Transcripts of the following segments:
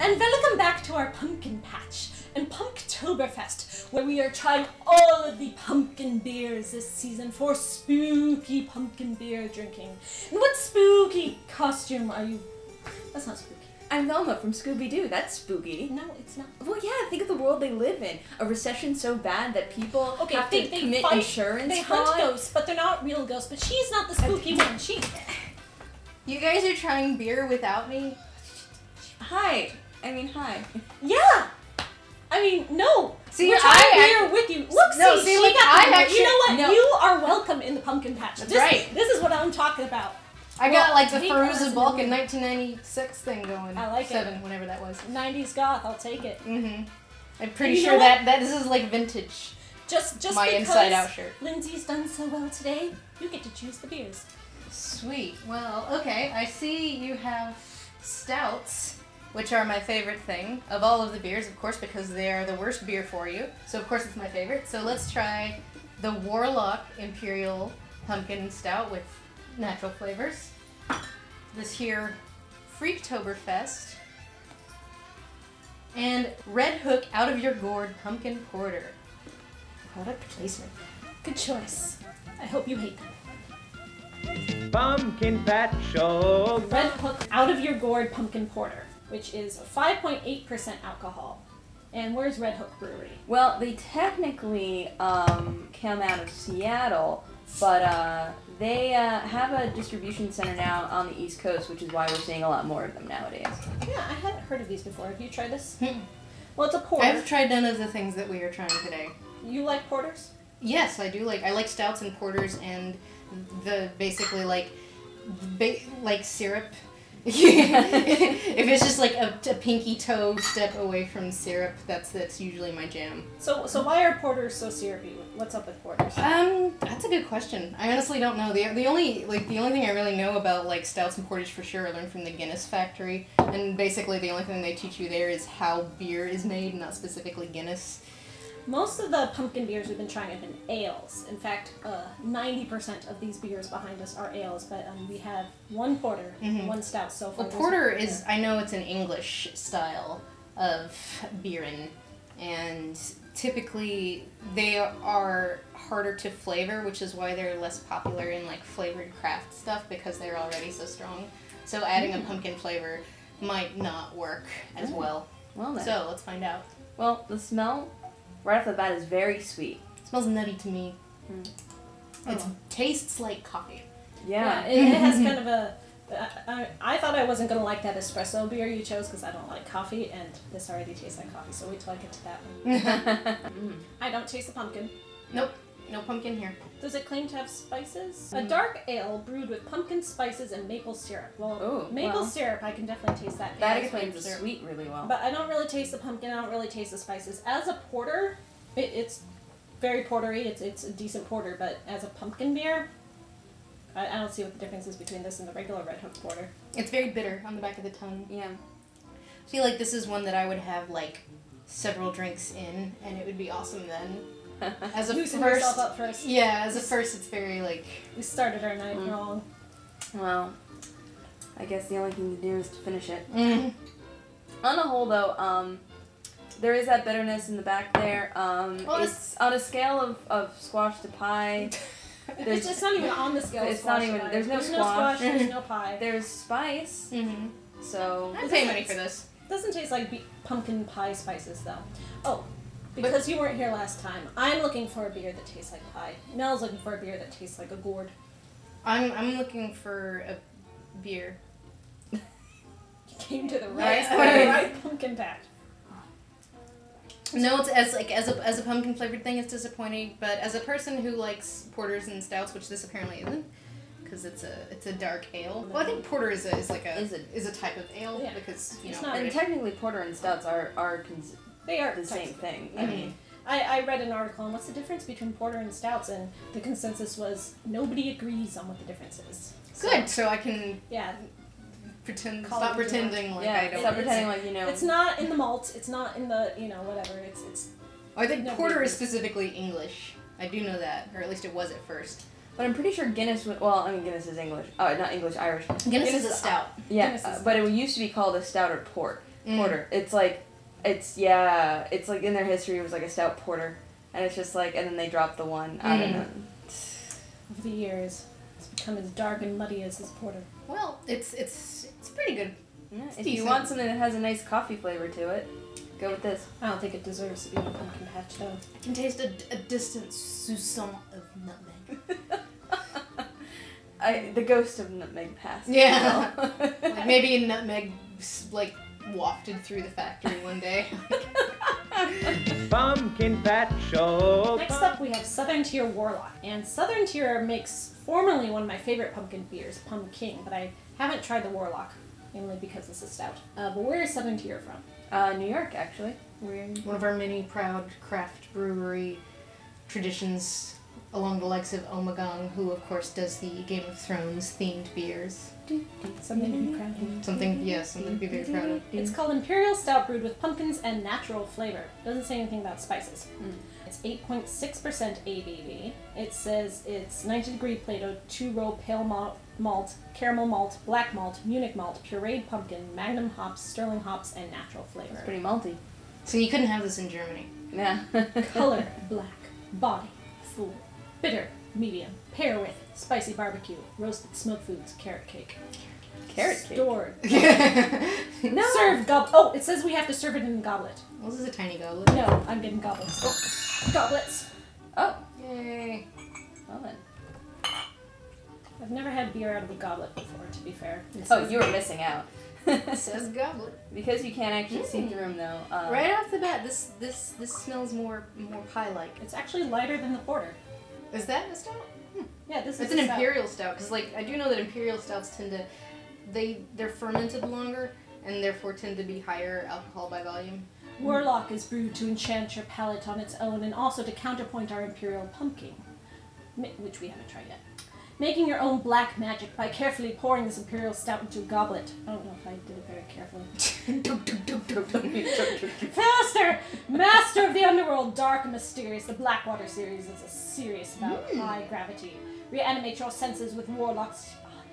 And welcome back to our pumpkin patch and Pumpktoberfest, where we are trying all of the pumpkin beers this season for spooky pumpkin beer drinking. And what spooky costume are you? That's not spooky. I'm Velma from Scooby-Doo. That's spooky. No, it's not. Well, yeah, think of the world they live in. A recession so bad that people have to commit fight, insurance They fraud. hunt ghosts, but they're not real ghosts. But she's not the spooky one. She... You guys are trying beer without me? Hi. Yeah! I mean, no! See, we're trying here with you. Look, no, see, like, she got you know what? No. You are welcome in the pumpkin patch. That's right. This is what I'm talking about. I got like the Pink Feruza was Bulk in in 1996 thing going. I like it. 7, whatever that was. 90s goth, I'll take it. Mm-hmm. I'm pretty You know sure what? that this is like vintage. Just My because Inside Out shirt. Lindsay's done so well today, you get to choose the beers. Sweet. Well, okay. I see you have stouts, which are my favorite thing of all of the beers, of course, because they are the worst beer for you. So of course it's my favorite. So let's try the Warlock Imperial Pumpkin Stout with natural flavors. This here Freaktoberfest. And Red Hook Out of Your Gourd Pumpkin Porter. Product placement. Good choice. I hope you hate them. Pumpkin Patch Show. Red Hook Out of Your Gourd Pumpkin Porter, which is 5.8% alcohol. And where's Red Hook Brewery? Well, they technically come out of Seattle, but they have a distribution center now on the East Coast, which is why we're seeing a lot more of them nowadays. Yeah, I hadn't heard of these before. Have you tried this? Well, it's a porter. I've tried none of the things that we are trying today. You like porters? Yes, I do. I like stouts and porters and the basically like syrup. If it's just like a pinky toe step away from syrup, that's usually my jam. So why are porters so syrupy? What's up with porters? That's a good question. I honestly don't know. The only thing I really know about like stouts and porters for sure I learned from the Guinness factory, and basically the only thing they teach you there is how beer is made, not specifically Guinness. Most of the pumpkin beers we've been trying have been ales. In fact, 90% of these beers behind us are ales, but we have one porter, one stout so far. Well, porter is, I know it's an English style of beerin', and typically they are harder to flavor, which is why they're less popular in like flavored craft stuff because they're already so strong. So adding a pumpkin flavor might not work as well. Well then. So let's find out. Well, the smell right off the bat is very sweet. It smells nutty to me. It tastes like coffee. Yeah. It has kind of a... I thought I wasn't going to like that espresso beer you chose because I don't like coffee, and this already tastes like coffee, so wait till I get to that one. I don't taste the pumpkin. Nope. No pumpkin here. Does it claim to have spices? A dark ale brewed with pumpkin spices and maple syrup. Well, maple syrup, I can definitely taste that. That explains the sweet really well. But I don't really taste the pumpkin, I don't really taste the spices. As a porter, it's very portery, it's a decent porter, but as a pumpkin beer, I don't see what the difference is between this and the regular Red Hook porter. It's very bitter on the back of the tongue. Yeah. I feel like this is one that I would have like several drinks in, and it would be awesome then. As a Loosen first, yourself up first. yeah, as a first, it's very like. We started our night wrong. Well, I guess the only thing to do is to finish it. On the whole, though, there is that bitterness in the back there. Well, it's on a scale of squash to pie. It's not even on the scale. It's not even. There's no squash. squash. There's no pie. There's spice. So I'd pay money for this. Doesn't taste like pumpkin pie spices though. Oh, because you weren't here last time, I'm looking for a beer that tastes like pie. Nella's looking for a beer that tastes like a gourd. I'm looking for a beer. You came to the Right. right pumpkin patch. No, it's as a pumpkin flavored thing, it's disappointing. But as a person who likes porters and stouts, which this apparently isn't, because it's a dark ale. Well, I think porter is a type of ale because you know. And technically, porter and stouts are They are the same thing. I mean, I read an article on what's the difference between porter and stouts, and the consensus was nobody agrees on what the difference is. Good, so I can stop pretending like I don't. Stop pretending like you know. It's not in the malt. It's not in the whatever. It's. I think porter is specifically English. I do know that, or at least it was at first. But I'm pretty sure Guinness. Well, I mean Guinness is English. Oh, not English, Irish. Guinness is a stout. Yeah, but it used to be called a stout or port. porter. It's like in their history it was like a stout porter, and it's just like, and then they dropped the one. I don't know. Over the years, it's become as dark and muddy as his porter. Well, it's pretty good. Yeah, if you want something that has a nice coffee flavor to it, go with this. I don't think it deserves to be in a pumpkin patch, though. I can taste a distant soupçon of nutmeg. The ghost of nutmeg passed. Yeah. Like maybe nutmeg, like, wafted through the factory one day. Pumpkin Patch Show. Next up, we have Southern Tier Warlock. And Southern Tier makes formerly one of my favorite pumpkin beers, Pumpkin, but I haven't tried the Warlock, mainly because it's a stout. But where is Southern Tier from? New York, actually. One of our many proud craft brewery traditions, along the likes of Omegang, who of course does the Game of Thrones themed beers. Something to be proud of. Something to be very proud of. It's called Imperial Stout brewed with pumpkins and natural flavor. Doesn't say anything about spices. It's 8.6% ABV. It says it's 90-degree Plato, 2-row pale malt, caramel malt, black malt, Munich malt, pureed pumpkin, magnum hops, sterling hops, and natural flavor. It's pretty malty. So you couldn't have this in Germany. Yeah. Color, black. Body, full. Bitter, medium. Pair with spicy barbecue, roasted smoked foods, carrot cake. Carrot cake. Stored. No. Served Oh, it says we have to serve it in a goblet. Well, this is a tiny goblet. No, I'm getting goblets. Oh, goblets. Oh. Yay. Well then. I've never had beer out of a goblet before, to be fair. Oh, you were missing out. It says goblet. Because you can't actually see through them, though. Right off the bat, this smells more pie-like. It's actually lighter than the porter. Is that a stout? Yeah, this is It's an imperial stout, because like I do know that imperial stouts tend to, they're fermented longer and therefore tend to be higher alcohol by volume. Warlock is brewed to enchant your palate on its own and also to counterpoint our imperial pumpkin, which we haven't tried yet. Making your own black magic by carefully pouring this imperial stout into a goblet. I don't know if I did it very carefully. Faster! Master of the underworld, dark and mysterious, the Blackwater series is a series about high gravity. Reanimate your senses with Warlock's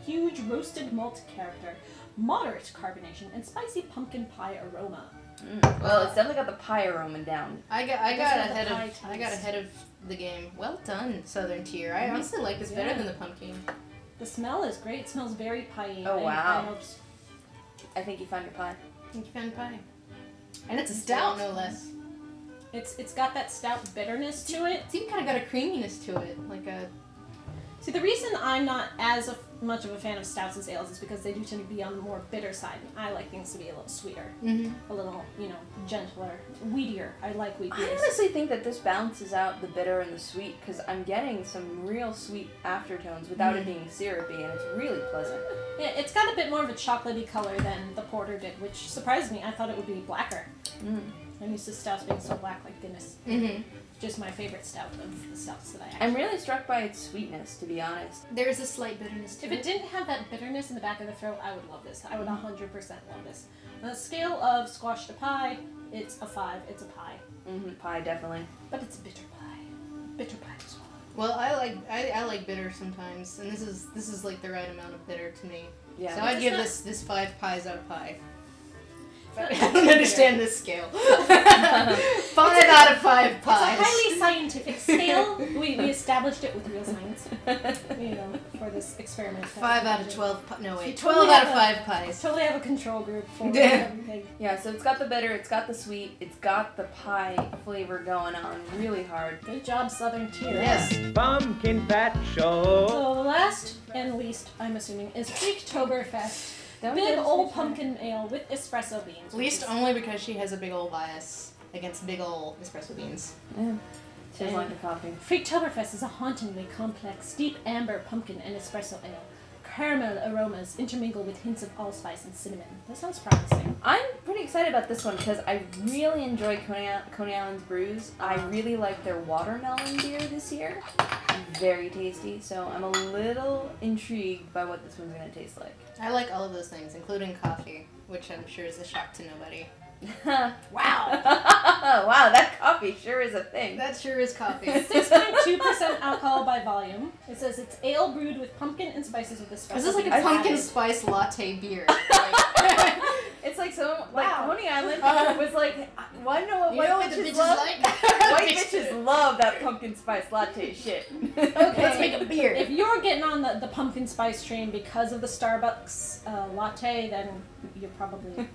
huge roasted malt character, moderate carbonation, and spicy pumpkin pie aroma. Well, it's definitely got the pie aroma down. I got ahead of the game. Well done, Southern Tier. I honestly like this better than the pumpkin. The smell is great. It smells very pie-y. Oh, wow. I think you found your pie. I think you found pie. And it's a stout, no less. It's got that stout bitterness to it. It's even kind of got a creaminess to it, like a. See, the reason I'm not as much of a fan of stouts as ales is because they do tend to be on the more bitter side. I like things to be a little sweeter, a little, gentler, wheatier. I like wheat beers. I honestly think that this balances out the bitter and the sweet, because I'm getting some real sweet aftertones without it being syrupy, and it's really pleasant. Yeah, it's got a bit more of a chocolatey color than the porter did, which surprised me. I thought it would be blacker. I'm used to stouts being so black like Guinness. Just my favorite stout of the stouts that I actually I'm really struck by its sweetness, to be honest. There's a slight bitterness to If it. it didn't have that bitterness in the back of the throat, I would love this. I would 100% love this. On a scale of squash to pie, it's a 5. It's a pie. Pie, definitely. But it's a bitter pie. Bitter pie as well. Well, I like bitter sometimes, and this is like the right amount of bitter to me. Yeah. So I'd give this 5 pies out of pie. I don't understand this scale. 5 out of 5 pies. It's a highly scientific scale. We established it with real science, for this experiment. 5 out of 12. No wait, Totally 12 out of have 5 pies. Totally have a control group for Yeah. everything. Yeah, so it's got the bitter, it's got the sweet, it's got the pie flavor going on really hard. Good job, Southern Tier. Yes. Pumpkin Patch Show. So the last and least, I'm assuming, is Freaktoberfest. Don't Big get old us pumpkin ale with espresso beans. Least only because she has a big old bias against big old espresso beans. Yeah. Tastes like a coffee. Freaktoberfest is a hauntingly complex, deep amber pumpkin and espresso ale. Caramel aromas intermingle with hints of allspice and cinnamon. That sounds promising. I'm pretty excited about this one because I really enjoy Coney Island's brews. I really like their watermelon beer this year. Very tasty, so I'm a little intrigued by what this one's going to taste like. I like all of those things, including coffee, which I'm sure is a shock to nobody. Wow. Wow, that coffee sure is a thing. That sure is coffee. 6.2% alcohol by volume. It says it's ale brewed with pumpkin and spices with espresso. This is like a beans pumpkin added. spice latte beer. It's like so Like, Wow. Coney Island was like, wanna know what You white know what the bitches bitches love? like? White bitches love that pumpkin spice latte shit. Okay, let's make a beer. If you're getting on the pumpkin spice train because of the Starbucks latte, then you're probably...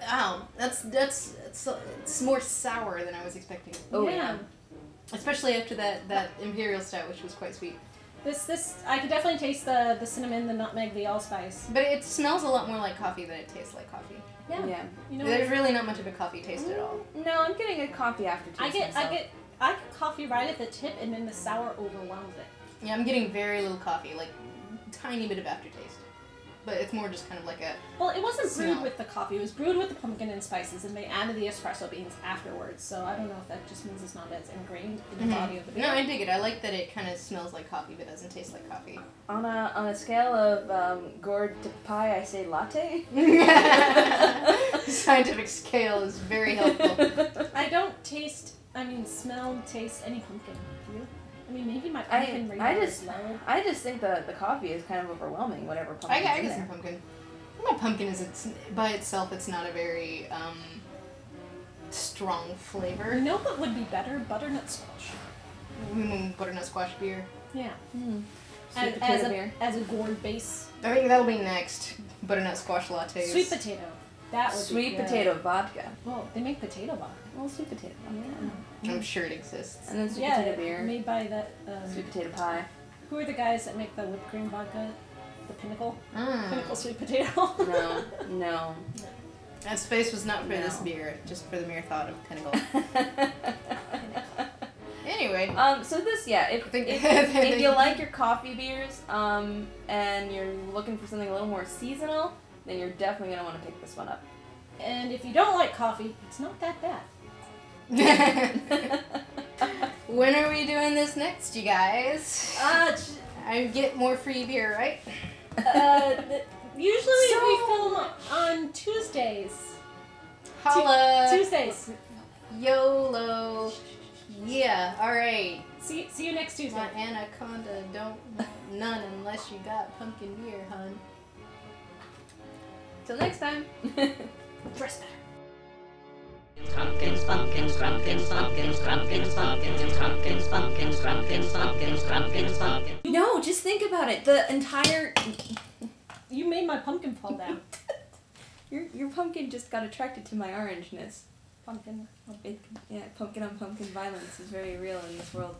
Oh, it's more sour than I was expecting. Oh, yeah. yeah. Especially after that Imperial Stout, which was quite sweet. This I could definitely taste the cinnamon, the nutmeg, the allspice. But it smells a lot more like coffee than it tastes like coffee. Yeah. Yeah. You know, There's really not much of a coffee taste at all. No, I'm getting a coffee aftertaste. I get myself. coffee right at the tip, and then the sour overwhelms it. Yeah, I'm getting very little coffee, like tiny bit of aftertaste. But it's more just kind of like a... Well, it wasn't brewed Smell. with the coffee. It was brewed with the pumpkin and spices, and they added the espresso beans afterwards. So I don't know if that just means it's not as ingrained in the body of the beer. No, I dig it. I like that it kind of smells like coffee but doesn't taste like coffee. On a scale of gourd to pie, I say latte. Scientific scale is very helpful. I don't smell, taste any pumpkin. Do you? I mean, maybe my pumpkin radar is low. I just think the coffee is kind of overwhelming. Whatever I pumpkin. get some pumpkin. My pumpkin is by itself. It's not a very strong flavor. You know what would be better? Butternut squash. Butternut squash beer. Yeah. Sweet potato beer. As a gourd base. I think that'll be next. Butternut squash lattes. Sweet potato. That would be Sweet good. potato vodka. Well, they make potato vodka. Well, sweet potato vodka. I'm sure it exists. And then sweet Yeah, potato beer. made by that. Sweet potato pie. Who are the guys that make the whipped cream vodka? The Pinnacle. Mm. Pinnacle sweet potato. No. That space was not for No. this beer, just for the mere thought of Pinnacle. Anyway. So this, yeah, if think- if you like your coffee beers, and you're looking for something a little more seasonal, then you're definitely gonna want to pick this one up. And if you don't like coffee, it's not that bad. When are we doing this next, you guys? I get more free beer, right? Usually So- we film on Tuesdays. Holla! Tuesdays. YOLO! Yeah, alright. See you next Tuesday. My anaconda don't want none unless you got pumpkin beer, hun. Till next time. Dress better. Pumpkins, pumpkins, pumpkins, pumpkins, pumpkins, pumpkins, pumpkins, pumpkins, pumpkins, pumpkins, pumpkins, pumpkins. No, just think about it. The entire You made my pumpkin fall down. your pumpkin just got attracted to my orangeness. Pumpkin. Pumpkin on pumpkin violence is very real in this world.